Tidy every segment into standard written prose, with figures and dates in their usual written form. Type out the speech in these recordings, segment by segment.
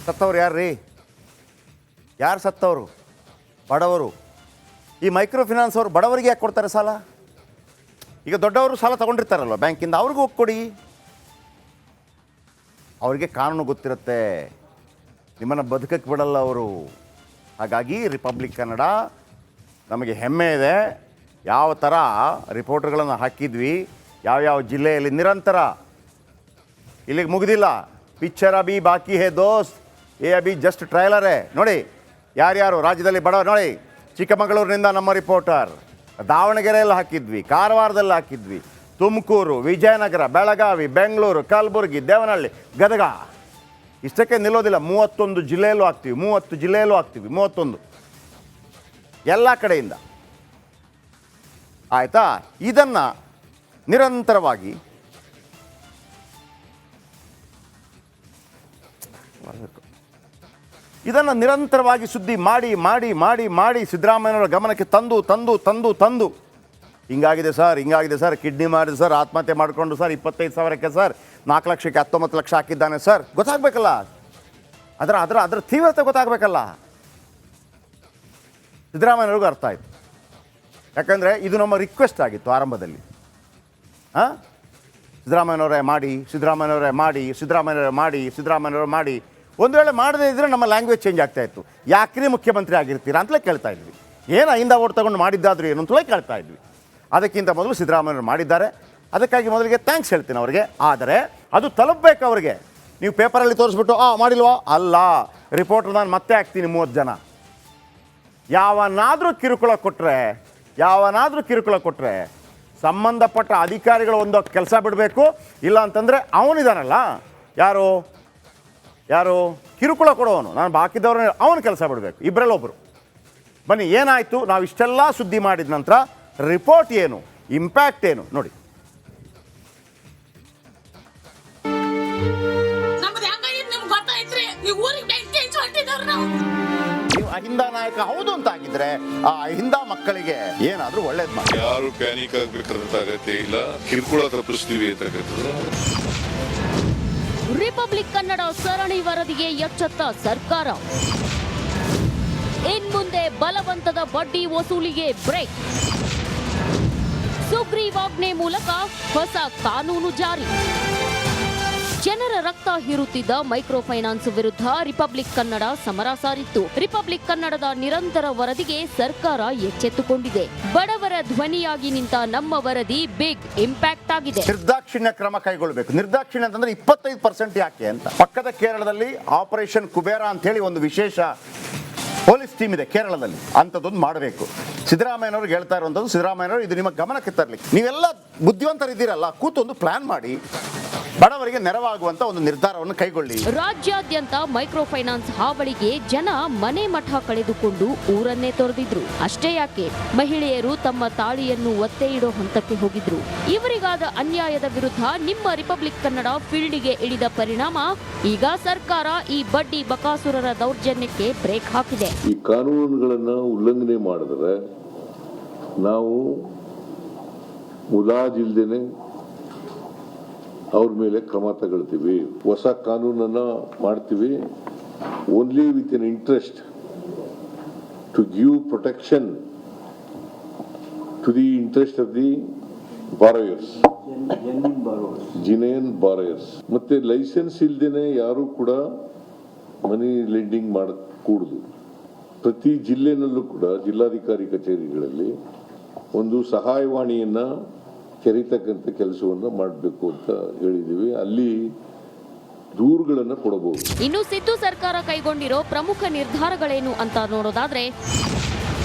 ಸತ್ತವ್ರು ಯಾರು ರೀ? ಯಾರು ಸತ್ತವರು? ಬಡವರು. ಈ ಮೈಕ್ರೋ ಫಿನಾನ್ಸ್ ಅವರು ಬಡವರಿಗೆ ಯಾಕೆ ಕೊಡ್ತಾರೆ ಸಾಲ? ಈಗ ದೊಡ್ಡವರು ಸಾಲ ತೊಗೊಂಡಿರ್ತಾರಲ್ವ ಬ್ಯಾಂಕಿಂದ, ಅವ್ರಿಗೂ ಹೋಗಿ ಕೊಡಿ. ಅವ್ರಿಗೆ ಕಾನೂನು ಗೊತ್ತಿರುತ್ತೆ, ನಿಮ್ಮನ್ನು ಬದುಕಕ್ಕೆ ಬಿಡಲ್ಲ ಅವರು. ಹಾಗಾಗಿ ರಿಪಬ್ಲಿಕ್ ಕನ್ನಡ ನಮಗೆ ಹೆಮ್ಮೆ ಇದೆ. ಯಾವ ಥರ ರಿಪೋರ್ಟರ್ಗಳನ್ನು ಹಾಕಿದ್ವಿ, ಯಾವ್ಯಾವ ಜಿಲ್ಲೆಯಲ್ಲಿ ನಿರಂತರ. ಇಲ್ಲಿಗೆ ಮುಗಿದಿಲ್ಲ, ಪಿಕ್ಚರ್ ಅಭಿ ಬಾಕಿ ಹೇ ದೋಸ್ತ್, ಏ ಅಭಿ ಜಸ್ಟ್ ಟ್ರೈಲರೇ. ನೋಡಿ ಯಾರ್ಯಾರು ರಾಜ್ಯದಲ್ಲಿ ಬಡವರು. ನೋಡಿ, ಚಿಕ್ಕಮಗಳೂರಿನಿಂದ ನಮ್ಮ ರಿಪೋರ್ಟರ್, ದಾವಣಗೆರೆಯಲ್ಲಿ ಹಾಕಿದ್ವಿ, ಕಾರವಾರದಲ್ಲಿ ಹಾಕಿದ್ವಿ, ತುಮಕೂರು, ವಿಜಯನಗರ, ಬೆಳಗಾವಿ, ಬೆಂಗಳೂರು, ಕಲಬುರಗಿ, ದೇವನಹಳ್ಳಿ, ಗದಗ. ಇಷ್ಟಕ್ಕೆ ನಿಲ್ಲೋದಿಲ್ಲ, 31 ಜಿಲ್ಲೆಯಲ್ಲೂ ಹಾಕ್ತೀವಿ, 30 ಜಿಲ್ಲೆಯಲ್ಲೂ ಹಾಕ್ತೀವಿ, 31 ಎಲ್ಲ ಕಡೆಯಿಂದ. ಆಯಿತಾ? ಇದನ್ನು ನಿರಂತರವಾಗಿ ಸುದ್ದಿ ಮಾಡಿ ಮಾಡಿ ಮಾಡಿ ಮಾಡಿ ಸಿದ್ದರಾಮಯ್ಯನವರ ಗಮನಕ್ಕೆ ತಂದು ಹಿಂಗಾಗಿದೆ ಸರ್, ಕಿಡ್ನಿ ಮಾಡಿದೆ ಸರ್, ಆತ್ಮಹತ್ಯೆ ಮಾಡಿಕೊಂಡು ಸರ್, 25,000ಕ್ಕೆ ಸರ್, 4 ಲಕ್ಷಕ್ಕೆ 19 ಲಕ್ಷ ಹಾಕಿದ್ದಾನೆ ಸರ್. ಗೊತ್ತಾಗಬೇಕಲ್ಲ, ಅದರ ತೀವ್ರತೆ ಗೊತ್ತಾಗಬೇಕಲ್ಲ. ಸಿದ್ದರಾಮಯ್ಯನವ್ರಿಗೂ ಅರ್ಥ ಆಯಿತು. ಯಾಕಂದರೆ ಇದು ನಮ್ಮ ರಿಕ್ವೆಸ್ಟ್ ಆಗಿತ್ತು ಆರಂಭದಲ್ಲಿ. ಸಿದ್ದರಾಮಯ್ಯನವರೇ ಮಾಡಿ ಒಂದು ವೇಳೆ ಮಾಡದೇ ಇದ್ದರೆ ನಮ್ಮ ಲ್ಯಾಂಗ್ವೇಜ್ ಚೇಂಜ್ ಆಗ್ತಾಯಿತ್ತು. ಯಾಕ್ರಿ ಮುಖ್ಯಮಂತ್ರಿ ಆಗಿರ್ತೀರಾ ಅಂತಲೇ ಕೇಳ್ತಾ ಇದ್ವಿ. ಏನು ಅಹಿಂದ ಓಟ್ ತಗೊಂಡು ಮಾಡಿದ್ದಾದ್ರು ಏನು ಅಂತಲೇ ಕೇಳ್ತಾ ಇದ್ವಿ. ಅದಕ್ಕಿಂತ ಮೊದಲು ಸಿದ್ದರಾಮಯ್ಯನವರು ಮಾಡಿದ್ದಾರೆ, ಅದಕ್ಕಾಗಿ ಮೊದಲಿಗೆ ಥ್ಯಾಂಕ್ಸ್ ಹೇಳ್ತೀನಿ ಅವರಿಗೆ. ಆದರೆ ಅದು ತಲುಪಬೇಕು ಅವರಿಗೆ. ನೀವು ಪೇಪರಲ್ಲಿ ತೋರಿಸ್ಬಿಟ್ಟು ಮಾಡಿಲ್ವಾ ಅಲ್ಲ, ರಿಪೋರ್ಟರ್ ನಾನು ಮತ್ತೆ ಹಾಕ್ತೀನಿ 30 ಜನ. ಯಾವನಾದರೂ ಕಿರುಕುಳ ಕೊಟ್ಟರೆ ಸಂಬಂಧಪಟ್ಟ ಅಧಿಕಾರಿಗಳು ಒಂದು ಕೆಲಸ ಬಿಡಬೇಕು. ಇಲ್ಲ ಅಂತಂದರೆ ಅವನಿದಾನಲ್ಲ, ಯಾರು ಕಿರುಕುಳ ಕೊಡೋವನು, ನಾನು ಬಾಕಿದವ್ರ ಅವನು ಕೆಲಸ ಬಿಡಬೇಕು. ಇಬ್ಬರಲ್ಲಿ ಒಬ್ಬರು. ಬನ್ನಿ, ಏನಾಯಿತು? ನಾವು ಇಷ್ಟೆಲ್ಲ ಸುದ್ದಿ ಮಾಡಿದ ನಂತರ ರಿಪೋರ್ಟ್ ಏನು, ಇಂಪ್ಯಾಕ್ಟ್ ಏನು ನೋಡಿ. ನೀವು ಅಹಿಂದ ನಾಯಕ ಹೌದು ಅಂತ ಆಗಿದ್ರೆ ಆ ಅಹಿಂದ ಮಕ್ಕಳಿಗೆ ಏನಾದರೂ ಒಳ್ಳೇದು ಮಾಡಿ. ಯಾರು ಪ್ಯಾನಿಕ್ ಆಗಬೇಕಾದಂತ ಅಗತ್ಯ ಇಲ್ಲ, ಕಿರುಕುಳ ತಪ್ಪಿಸ್ತೀವಿ ಅಂತ. ರಿಪಬ್ಲಿಕ್ ಕನ್ನಡ ಸರಣಿ ವರದಿಗೆ ಎಚ್ಚೆತ್ತ ಸರ್ಕಾರ. ಇನ್ಮುಂದೆ ಬಲವಂತದ ಬಡ್ಡಿ ವಸೂಲಿಗೆ ಬ್ರೇಕ್. ಸುಗ್ರೀವಾಜ್ಞೆ ಮೂಲಕ ಹೊಸ ಕಾನೂನು ಜಾರಿ. ಜನರ ರಕ್ತ ಹೀರುತ್ತಿದ್ದ ಮೈಕ್ರೋ ಫೈನಾನ್ಸ್ ವಿರುದ್ಧ ರಿಪಬ್ಲಿಕ್ ಕನ್ನಡ ಸಮರ ಸಾರಿತ್ತು. ರಿಪಬ್ಲಿಕ್ ಕನ್ನಡದ ನಿರಂತರ ವರದಿಗೆ ಸರ್ಕಾರ ಎಚ್ಚೆತ್ತುಕೊಂಡಿದೆ. ಬಡವರ ಧ್ವನಿಯಾಗಿ ನಿಂತ ನಮ್ಮ ವರದಿ ಬಿಗ್ ಇಂಪ್ಯಾಕ್ಟ್ ಆಗಿದೆ. ನಿರ್ದಾಕ್ಷಿಣ್ಯ ಕ್ರಮ ಕೈಗೊಳ್ಳಬೇಕು. ನಿರ್ದಾಕ್ಷಿಣ್ಯ ಅಂತಂದ್ರೆ 25% ಯಾಕೆ ಅಂತ. ಪಕ್ಕದ ಕೇರಳದಲ್ಲಿ ಆಪರೇಷನ್ ಕುಬೇರ ಅಂತ ಹೇಳಿ ಒಂದು ವಿಶೇಷ ಪೊಲೀಸ್ ಟೀಮ್ ಇದೆ ಕೇರಳದಲ್ಲಿ, ಅಂಥದ್ದೊಂದು ಮಾಡಬೇಕು. ಸಿದ್ದರಾಮಯ್ಯನವ್ರಿಗೆ ಹೇಳ್ತಾ ಇರುವಂಥದ್ದು, ಸಿದ್ದರಾಮಯ್ಯನವರು ಇದು ನಿಮ್ಮ ಗಮನಕ್ಕೆ ತರಲಿಕ್ಕೆ ನೀವೆಲ್ಲ ಬುದ್ಧಿವಂತರಿದ್ದೀರಲ್ಲ, ಕೂತೊಂದು ಪ್ಲಾನ್ ಮಾಡಿ ಬಡವರಿಗೆ ನೆರವಾಗುವಂತ ಒಂದು ನಿರ್ಧಾರವನ್ನು ಕೈಗೊಳ್ಳಿ. ರಾಜ್ಯಾದ್ಯಂತ ಮೈಕ್ರೋ ಫೈನಾನ್ಸ್ ಹಾವಳಿಗೆ ಜನ ಮನೆ ಮಠ ಕಳೆದುಕೊಂಡು ಊರನ್ನೇ ತೊರೆದಿದ್ರು. ಅಷ್ಟೇ ಯಾಕೆ, ಮಹಿಳೆಯರು ತಮ್ಮ ತಾಳಿಯನ್ನು ಒತ್ತೆ ಇಡೋ ಹಂತಕ್ಕೆ ಹೋಗಿದ್ರು. ಇವರಿಗಾದ ಅನ್ಯಾಯದ ವಿರುದ್ಧ ನಿಮ್ಮ ರಿಪಬ್ಲಿಕ್ ಕನ್ನಡ ಫೀಲ್ಡ್ಗೆ ಇಳಿದ ಪರಿಣಾಮ ಈಗ ಸರ್ಕಾರ ಈ ಬಡ್ಡಿ ಬಕಾಸುರರ ದೌರ್ಜನ್ಯಕ್ಕೆ ಬ್ರೇಕ್ ಹಾಕಿದೆ. ಈ ಕಾನೂನುಗಳನ್ನ ಉಲ್ಲಂಘನೆ ಮಾಡಿದ್ರೆ ನಾವು ಮುಲಾಜಿಲ್ದೇನೆ ಅವ್ರ ಮೇಲೆ ಕ್ರಮ ತಗೊಳ್ತೀವಿ. ಹೊಸ ಕಾನೂನನ್ನ ಮಾಡ್ತೀವಿ. Only with an interest to give protection to the interest of the borrowers, genuine borrowers. ಮತ್ತೆ ಲೈಸೆನ್ಸ್ ಇಲ್ದೇನೆ ಯಾರು ಕೂಡ ಮನಿ ಲೆಂಡಿಂಗ್ ಮಾಡಕೂಡದು. ಪ್ರತಿ ಜಿಲ್ಲೆನಲ್ಲೂ ಕೂಡ ಜಿಲ್ಲಾಧಿಕಾರಿ ಕಚೇರಿಗಳಲ್ಲಿ ಒಂದು ಸಹಾಯವಾಣಿಯನ್ನ ತೆರೀತಕ್ಕಂಥ ಕೆಲಸವನ್ನು ಮಾಡಬೇಕು ಅಂತ ಹೇಳಿದೀವಿ. ಅಲ್ಲಿ ದೂರುಗಳನ್ನು ಕೊಡಬಹುದು. ಇನ್ನು ಸಿದ್ದು ಸರ್ಕಾರ ಕೈಗೊಂಡಿರೋ ಪ್ರಮುಖ ನಿರ್ಧಾರಗಳೇನು ಅಂತ ನೋಡೋದಾದ್ರೆ,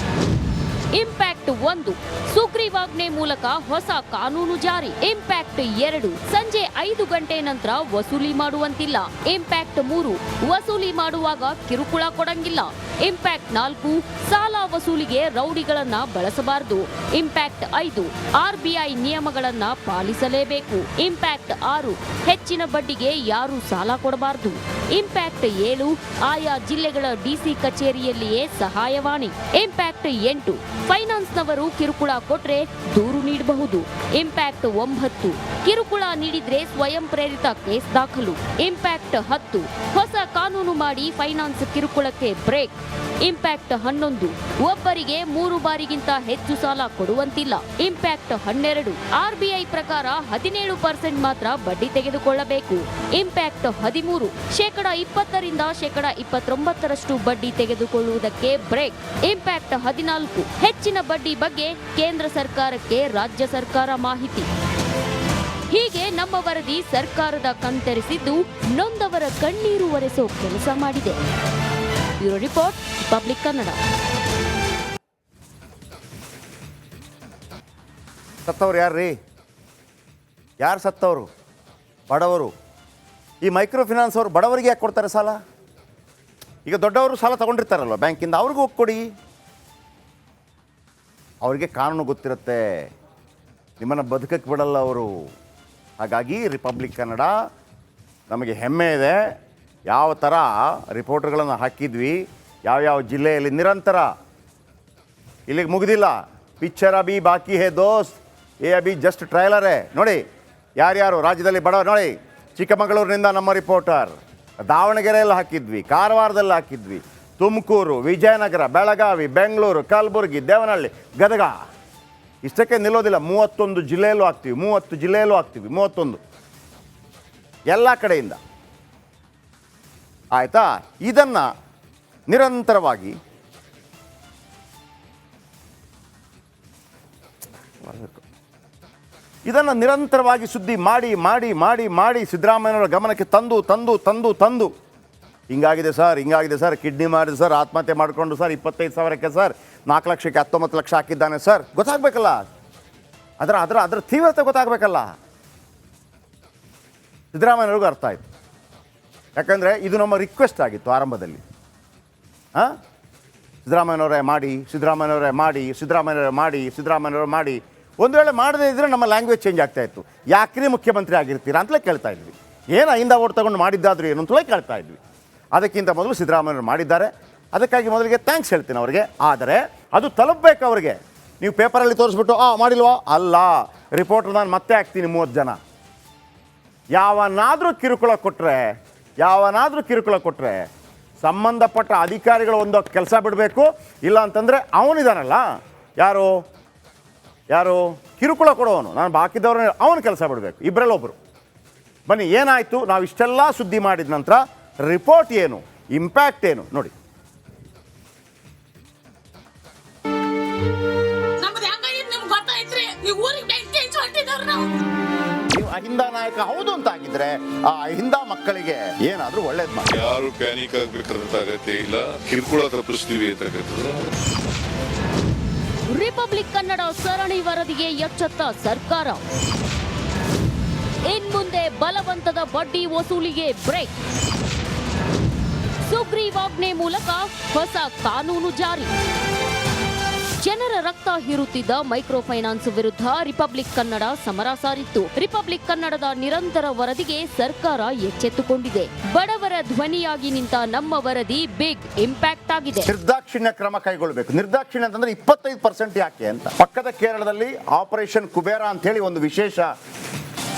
ಇಂಪ್ಯಾಕ್ಟ್ 1, ಸುಗ್ರೀವಾಜ್ಞೆ ಮೂಲಕ ಹೊಸ ಕಾನೂನು ಜಾರಿ. ಇಂಪ್ಯಾಕ್ಟ್ 2, ಸಂಜೆ 5 ಗಂಟೆ ನಂತರ ವಸೂಲಿ ಮಾಡುವಂತಿಲ್ಲ. ಇಂಪ್ಯಾಕ್ಟ್ 3, ವಸೂಲಿ ಮಾಡುವಾಗ ಕಿರುಕುಳ ಕೊಡಂಗಿಲ್ಲ. ಇಂಪ್ಯಾಕ್ಟ್ 4, ಸಾಲ ವಸೂಲಿಗೆ ರೌಡಿಗಳನ್ನ ಬಳಸಬಾರದು. ಇಂಪ್ಯಾಕ್ಟ್ 5, RBI ನಿಯಮಗಳನ್ನ ಪಾಲಿಸಲೇಬೇಕು. ಇಂಪ್ಯಾಕ್ಟ್ 6, ಹೆಚ್ಚಿನ ಬಡ್ಡಿಗೆ ಯಾರು ಸಾಲ ಕೊಡಬಾರದು. ಇಂಪ್ಯಾಕ್ಟ್ 7, ಆಯಾ ಜಿಲ್ಲೆಗಳ DC ಕಚೇರಿಯಲ್ಲಿಯೇ ಸಹಾಯವಾಣಿ. ಇಂಪ್ಯಾಕ್ಟ್ 8, ಫೈನಾನ್ಸ್ನವರು ಕಿರುಕುಳ ಕೊಟ್ರೆ ದೂರು ನೀಡಬಹುದು. ಇಂಪ್ಯಾಕ್ಟ್ 9, ಕಿರುಕುಳ ನೀಡಿದ್ರೆ ಸ್ವಯಂ ಪ್ರೇರಿತ ಕೇಸ್ ದಾಖಲು. ಇಂಪ್ಯಾಕ್ಟ್ 10 ಹೊಸ ಕಾನೂನು ಮಾಡಿ ಫೈನಾನ್ಸ್ ಕಿರುಕುಳಕ್ಕೆ ಬ್ರೇಕ್. ಇಂಪ್ಯಾಕ್ಟ್ 11 ಒಬ್ಬರಿಗೆ 3 ಬಾರಿಗಿಂತ ಹೆಚ್ಚು ಸಾಲ ಕೊಡುವಂತಿಲ್ಲ. ಇಂಪ್ಯಾಕ್ಟ್ 12 RBI ಪ್ರಕಾರ 17% ಮಾತ್ರ ಬಡ್ಡಿ ತೆಗೆದುಕೊಳ್ಳಬೇಕು. ಇಂಪ್ಯಾಕ್ಟ್ 13 20% 29% ಬಡ್ಡಿ ತೆಗೆದುಕೊಳ್ಳುವುದಕ್ಕೆ ಬ್ರೇಕ್. ಇಂಪ್ಯಾಕ್ಟ್ 14 ಹೆಚ್ಚಿನ ಬಡ್ಡಿ ಬಗ್ಗೆ ಕೇಂದ್ರ ಸರ್ಕಾರಕ್ಕೆ ರಾಜ್ಯ ಸರ್ಕಾರ ಮಾಹಿತಿ. ಹೀಗೆ ನಮ್ಮ ವರದಿ ಸರ್ಕಾರದ ಕಣ್ತೆರೆಸಿದ್ದು ನೊಂದವರ ಕಣ್ಣೀರು ಒರೆಸೋ ಕೆಲಸ ಮಾಡಿದೆ. Bureau report, public Kannada. ಸತ್ತವ್ರು ಯಾರ್ರೀ? ಯಾರು ಸತ್ತವರು? ಬಡವರು. ಈ ಮೈಕ್ರೋ ಫಿನಾನ್ಸ್ ಅವರು ಬಡವರಿಗೆ ಯಾಕೆ ಕೊಡ್ತಾರೆ ಸಾಲ? ಈಗ ದೊಡ್ಡವರು ಸಾಲ ತಗೊಂಡಿರ್ತಾರಲ್ವ ಬ್ಯಾಂಕಿಂದ, ಅವ್ರಿಗೂ ಹೋಗಿ ಕೊಡಿ. ಅವ್ರಿಗೆ ಕಾನೂನು ಗೊತ್ತಿರುತ್ತೆ, ನಿಮ್ಮನ್ನು ಬದುಕಕ್ಕೆ ಬಿಡಲ್ಲ ಅವರು. ಹಾಗಾಗಿ ರಿಪಬ್ಲಿಕ್ ಕನ್ನಡ ನಮಗೆ ಹೆಮ್ಮೆ ಇದೆ. ಯಾವ ಥರ ರಿಪೋರ್ಟ್ಗಳನ್ನು ಹಾಕಿದ್ವಿ, ಯಾವ್ಯಾವ ಜಿಲ್ಲೆಯಲ್ಲಿ ನಿರಂತರ. ಇಲ್ಲಿಗೆ ಮುಗಿದಿಲ್ಲ, ಪಿಕ್ಚರ್ ಅಭಿ ಬಾಕಿ ಹೇ ದೋಸ್ತ್, ಏ ಅಭಿ ಜಸ್ಟ್ ಟ್ರೈಲರೇ. ನೋಡಿ ಯಾರ್ಯಾರು ರಾಜ್ಯದಲ್ಲಿ ಬಡವರು. ನೋಡಿ, ಚಿಕ್ಕಮಗಳೂರಿನಿಂದ ನಮ್ಮ ರಿಪೋರ್ಟರ್, ದಾವಣಗೆರೆಯಲ್ಲಿ ಹಾಕಿದ್ವಿ, ಕಾರವಾರದಲ್ಲಿ ಹಾಕಿದ್ವಿ, ತುಮಕೂರು, ವಿಜಯನಗರ, ಬೆಳಗಾವಿ, ಬೆಂಗಳೂರು, ಕಲಬುರಗಿ, ದೇವನಹಳ್ಳಿ, ಗದಗ. ಇಷ್ಟಕ್ಕೆ ನಿಲ್ಲೋದಿಲ್ಲ, 31 ಜಿಲ್ಲೆಯಲ್ಲೂ ಹಾಕ್ತೀವಿ, 30 ಜಿಲ್ಲೆಯಲ್ಲೂ ಹಾಕ್ತೀವಿ, 31 ಎಲ್ಲ ಕಡೆಯಿಂದ. ಆಯಿತಾ? ಇದನ್ನು ನಿರಂತರವಾಗಿ ಸುದ್ದಿ ಮಾಡಿ ಮಾಡಿ ಮಾಡಿ ಮಾಡಿ ಸಿದ್ದರಾಮಯ್ಯನವರ ಗಮನಕ್ಕೆ ತಂದು ತಂದು ತಂದು ತಂದು ಹಿಂಗಾಗಿದೆ ಸರ್, ಕಿಡ್ನಿ ಮಾಡಿದೆ ಸರ್, ಆತ್ಮಹತ್ಯೆ ಮಾಡಿಕೊಂಡು ಸರ್, 25,000ಕ್ಕೆ ಸರ್, 4 ಲಕ್ಷಕ್ಕೆ 19 ಲಕ್ಷ ಹಾಕಿದ್ದಾನೆ ಸರ್. ಗೊತ್ತಾಗಬೇಕಲ್ಲ, ಅದರ ತೀವ್ರತೆ ಗೊತ್ತಾಗಬೇಕಲ್ಲ. ಸಿದ್ದರಾಮಯ್ಯವ್ರಿಗೂ ಅರ್ಥ ಆಯಿತು. ಯಾಕಂದರೆ ಇದು ನಮ್ಮ ರಿಕ್ವೆಸ್ಟ್ ಆಗಿತ್ತು ಆರಂಭದಲ್ಲಿ. ಸಿದ್ದರಾಮಯ್ಯನವರೇ ಮಾಡಿ ಒಂದು ವೇಳೆ ಮಾಡದೇ ಇದ್ದರೆ ನಮ್ಮ ಲ್ಯಾಂಗ್ವೇಜ್ ಚೇಂಜ್ ಆಗ್ತಾಯಿತ್ತು. ಯಾಕ್ರಿ ಮುಖ್ಯಮಂತ್ರಿ ಆಗಿರ್ತೀರಾ ಅಂತಲೇ ಕೇಳ್ತಾ ಇದ್ವಿ. ಏನು ಅಹಿಂದ ಓಟ್ ತಗೊಂಡು ಮಾಡಿದ್ದಾದ್ರು ಏನು ಅಂತಲೇ ಕೇಳ್ತಾ ಇದ್ವಿ. ಅದಕ್ಕಿಂತ ಮೊದಲು ಸಿದ್ದರಾಮಯ್ಯವರು ಮಾಡಿದ್ದಾರೆ, ಅದಕ್ಕಾಗಿ ಮೊದಲಿಗೆ ಥ್ಯಾಂಕ್ಸ್ ಹೇಳ್ತೀನಿ ಅವರಿಗೆ. ಆದರೆ ಅದು ತಲುಪಬೇಕು ಅವರಿಗೆ. ನೀವು ಪೇಪರಲ್ಲಿ ತೋರಿಸ್ಬಿಟ್ಟು ಮಾಡಿಲ್ವಾ ಅಲ್ಲ, ರಿಪೋರ್ಟರ್ ನಾನು ಮತ್ತೆ ಹಾಕ್ತೀನಿ 30 ಜನ. ಯಾವನಾದರೂ ಕಿರುಕುಳ ಕೊಟ್ಟರೆ ಸಂಬಂಧಪಟ್ಟ ಅಧಿಕಾರಿಗಳು ಒಂದು ಕೆಲಸ ಬಿಡಬೇಕು. ಇಲ್ಲ ಅಂತಂದರೆ ಅವನಿದಾನಲ್ಲ, ಯಾರು ಕಿರುಕುಳ ಕೊಡೋವನು, ನಾನು ಬಾಕಿದವ್ರ ಅವನು ಕೆಲಸ ಬಿಡಬೇಕು. ಇಬ್ಬರಲ್ಲೊಬ್ಬರು. ಬನ್ನಿ ಏನಾಯಿತು, ನಾವು ಇಷ್ಟೆಲ್ಲ ಸುದ್ದಿ ಮಾಡಿದ ನಂತರ ರಿಪೋರ್ಟ್ ಏನು, ಇಂಪ್ಯಾಕ್ಟ್ ಏನು ನೋಡಿ. ನೀವು ಅಹಿಂದ ನಾಯಕ ಹೌದು ಅಂತ ಆಗಿದ್ರೆ ಆ ಅಹಿಂದ ಮಕ್ಕಳಿಗೆ ಏನಾದರೂ ಒಳ್ಳೇದು ಮಾಡಿ. ಯಾರು ಪ್ಯಾನಿಕ್ ಆಗ್ಬೇಕಾದಂತ ಅಗತ್ಯ ಇಲ್ಲ, ಕಿರುಕುಳ ತಪ್ಪಿಸ್ತೀವಿ ಅಂತ. ರಿಪಬ್ಲಿಕ್ ಕನ್ನಡ ಸರಣಿ ವರದಿಗೆ ಎಚ್ಚೆತ್ತ ಸರ್ಕಾರ. ಇನ್ಮುಂದೆ ಬಲವಂತದ ಬಡ್ಡಿ ವಸೂಲಿಗೆ ಬ್ರೇಕ್. ಸುಗ್ರೀವಾಜ್ಞೆ ಮೂಲಕ ಹೊಸ ಕಾನೂನು ಜಾರಿ. ಜನರ ರಕ್ತ ಹೀರುತ್ತಿದ್ದ ಮೈಕ್ರೋ ಫೈನಾನ್ಸ್ ವಿರುದ್ಧ ರಿಪಬ್ಲಿಕ್ ಕನ್ನಡ ಸಮರ ಸಾರಿತ್ತು. ರಿಪಬ್ಲಿಕ್ ಕನ್ನಡದ ನಿರಂತರ ವರದಿಗೆ ಸರ್ಕಾರ ಎಚ್ಚೆತ್ತುಕೊಂಡಿದೆ. ಬಡವರ ಧ್ವನಿಯಾಗಿ ನಿಂತ ನಮ್ಮ ವರದಿ ಬಿಗ್ ಇಂಪ್ಯಾಕ್ಟ್ ಆಗಿದೆ. ನಿರ್ದಾಕ್ಷಿಣ್ಯ ಕ್ರಮ ಕೈಗೊಳ್ಳಬೇಕು. ನಿರ್ದಾಕ್ಷಿಣ್ಯ ಅಂತಂದ್ರೆ 25% ಯಾಕೆ ಅಂತ. ಪಕ್ಕದ ಕೇರಳದಲ್ಲಿ ಆಪರೇಷನ್ ಕುಬೇರ ಅಂತ ಹೇಳಿ ಒಂದು ವಿಶೇಷ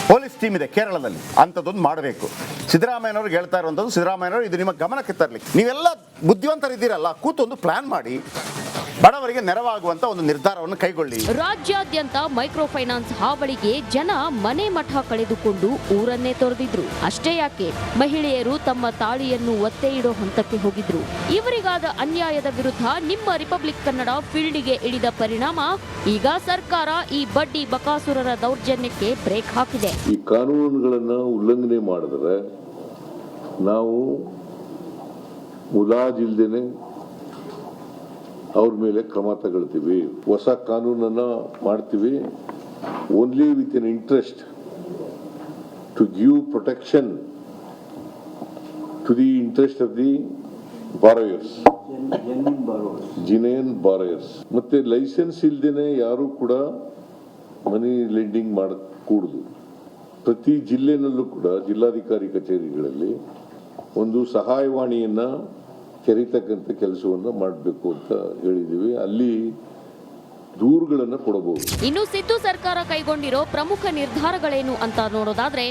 ಪೊಲೀಸ್ ಟೀಮ್ ಇದೆ ಕೇರಳದಲ್ಲಿ, ಅಂಥದ್ದೊಂದು ಮಾಡಬೇಕು. ಸಿದ್ದರಾಮಯ್ಯನವ್ರಿಗೆ ಹೇಳ್ತಾ ಇರುವಂಥದ್ದು, ಸಿದ್ದರಾಮಯ್ಯನವರು ಇದು ನಿಮ್ಮ ಗಮನಕ್ಕೆ ತರಲಿಕ್ಕೆ, ನೀವೆಲ್ಲ ಬುದ್ಧಿವಂತರಿದ್ದೀರಲ್ಲ, ಕೂತು ಒಂದು ಪ್ಲಾನ್ ಮಾಡಿ ಬಡವರಿಗೆ ನೆರವಾಗುವಂತ ಒಂದು ನಿರ್ಧಾರವನ್ನು ಕೈಗೊಳ್ಳಿ. ರಾಜ್ಯಾದ್ಯಂತ ಮೈಕ್ರೋ ಫೈನಾನ್ಸ್ ಹಾವಳಿಗೆ ಜನ ಮನೆ ಮಠ ಕಳೆದುಕೊಂಡು ಊರನ್ನೇ ತೊರೆದಿದ್ರು. ಅಷ್ಟೇ ಯಾಕೆ, ಮಹಿಳೆಯರು ತಮ್ಮ ತಾಳಿಯನ್ನು ಒತ್ತೆ ಇಡೋ ಹಂತಕ್ಕೆ ಹೋಗಿದ್ರು. ಇವರಿಗಾದ ಅನ್ಯಾಯದ ವಿರುದ್ಧ ನಿಮ್ಮ ರಿಪಬ್ಲಿಕ್ ಕನ್ನಡ ಫೀಲ್ಡ್ಗೆ ಇಳಿದ ಪರಿಣಾಮ ಈಗ ಸರ್ಕಾರ ಈ ಬಡ್ಡಿ ಬಕಾಸುರರ ದೌರ್ಜನ್ಯಕ್ಕೆ ಬ್ರೇಕ್ ಹಾಕಿದೆ. ಈ ಕಾನೂನುಗಳನ್ನು ಉಲ್ಲಂಘನೆ ಮಾಡಿದ್ರೆ ನಾವು ಮುಲಾಜಿಲ್ದೇನೆ ಅವ್ರ ಮೇಲೆ ಕ್ರಮ ತಗೊಳ್ತೀವಿ. ಹೊಸ ಕಾನೂನನ್ನ ಮಾಡ್ತೀವಿ. Only with an interest to give protection to the interest of the borrowers, genuine borrowers. ಮತ್ತೆ ಲೈಸೆನ್ಸ್ ಇಲ್ದೇನೆ ಯಾರು ಕೂಡ ಮನಿ ಲೆಂಡಿಂಗ್ ಮಾಡಕೂಡದು. ಪ್ರತಿ ಜಿಲ್ಲೆನಲ್ಲೂ ಕೂಡ ಜಿಲ್ಲಾಧಿಕಾರಿ ಕಚೇರಿಗಳಲ್ಲಿ ಒಂದು ಸಹಾಯವಾಣಿಯನ್ನ ತೆರೀತಕ್ಕಂಥ ಕೆಲಸವನ್ನು ಮಾಡಬೇಕು ಅಂತ ಹೇಳಿದ್ದೀವಿ. ಅಲ್ಲಿ ದೂರುಗಳನ್ನು ಕೊಡಬಹುದು. ಇನ್ನು ಸಿದ್ದು ಸರ್ಕಾರ ಕೈಗೊಂಡಿರೋ ಪ್ರಮುಖ ನಿರ್ಧಾರಗಳೇನು ಅಂತ ನೋಡೋದಾದ್ರೆ,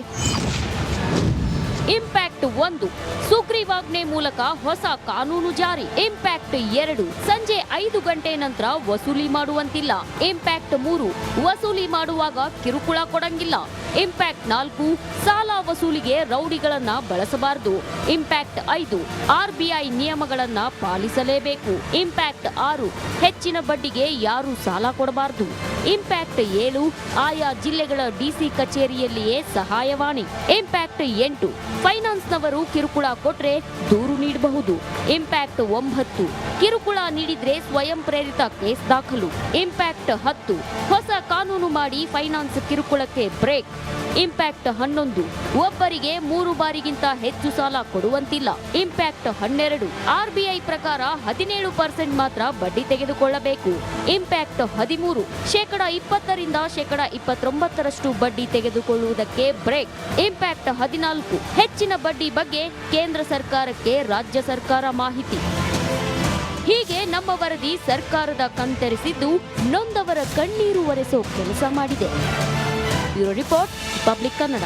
ಇಂಪ್ಯಾಕ್ಟ್ 1 ಸುಗ್ರೀವಾಜ್ಞೆ ಮೂಲಕ ಹೊಸ ಕಾನೂನು ಜಾರಿ. ಇಂಪ್ಯಾಕ್ಟ್ 2 ಸಂಜೆ 5 ಗಂಟೆ ನಂತರ ವಸೂಲಿ ಮಾಡುವಂತಿಲ್ಲ. ಇಂಪ್ಯಾಕ್ಟ್ 3 ವಸೂಲಿ ಮಾಡುವಾಗ ಕಿರುಕುಳ ಕೊಡಂಗಿಲ್ಲ. ಇಂಪ್ಯಾಕ್ಟ್ 4 ಸಾಲ ವಸೂಲಿಗೆ ರೌಡಿಗಳನ್ನ ಬಳಸಬಾರದು. ಇಂಪ್ಯಾಕ್ಟ್ 5 RBI ನಿಯಮಗಳನ್ನ ಪಾಲಿಸಲೇಬೇಕು. ಇಂಪ್ಯಾಕ್ಟ್ 6 ಹೆಚ್ಚಿನ ಬಡ್ಡಿಗೆ ಯಾರು ಸಾಲ ಕೊಡಬಾರದು. ಇಂಪ್ಯಾಕ್ಟ್ 7 ಆಯಾ ಜಿಲ್ಲೆಗಳ DC ಕಚೇರಿಯಲ್ಲಿಯೇ ಸಹಾಯವಾಣಿ. ಇಂಪ್ಯಾಕ್ಟ್ 8 ಫೈನಾನ್ಸ್ನವರು ಕಿರುಕುಳ ಕೊಟ್ರೆ ದೂರು ನೀಡಬಹುದು. ಇಂಪ್ಯಾಕ್ಟ್ 9 ಕಿರುಕುಳ ನೀಡಿದ್ರೆ ಸ್ವಯಂ ಪ್ರೇರಿತ ಕೇಸ್ ದಾಖಲು. ಇಂಪ್ಯಾಕ್ಟ್ 10 ಹೊಸ ಕಾನೂನು ಮಾಡಿ ಫೈನಾನ್ಸ್ ಕಿರುಕುಳಕ್ಕೆ ಬ್ರೇಕ್. ಇಂಪ್ಯಾಕ್ಟ್ 11 ಒಬ್ಬರಿಗೆ 3 ಬಾರಿಗಿಂತ ಹೆಚ್ಚು ಸಾಲ ಕೊಡುವಂತಿಲ್ಲ. ಇಂಪ್ಯಾಕ್ಟ್ 12 RBI ಪ್ರಕಾರ 17% ಮಾತ್ರ ಬಡ್ಡಿ ತೆಗೆದುಕೊಳ್ಳಬೇಕು. ಇಂಪ್ಯಾಕ್ಟ್ 13 20% 29% ಬಡ್ಡಿ ತೆಗೆದುಕೊಳ್ಳುವುದಕ್ಕೆ ಬ್ರೇಕ್. ಇಂಪ್ಯಾಕ್ಟ್ 14 ಹೆಚ್ಚಿನ ಬಡ್ಡಿ ಬಗ್ಗೆ ಕೇಂದ್ರ ಸರ್ಕಾರಕ್ಕೆ ರಾಜ್ಯ ಸರ್ಕಾರ ಮಾಹಿತಿ. ಹೀಗೆ ನಮ್ಮ ವರದಿ ಸರ್ಕಾರದ ಕಣ್ತೆರೆಸಿದ್ದು ನೊಂದವರ ಕಣ್ಣೀರು ಒರೆಸೋ ಕೆಲಸ ಮಾಡಿದೆ. Bureau report, public Kannada.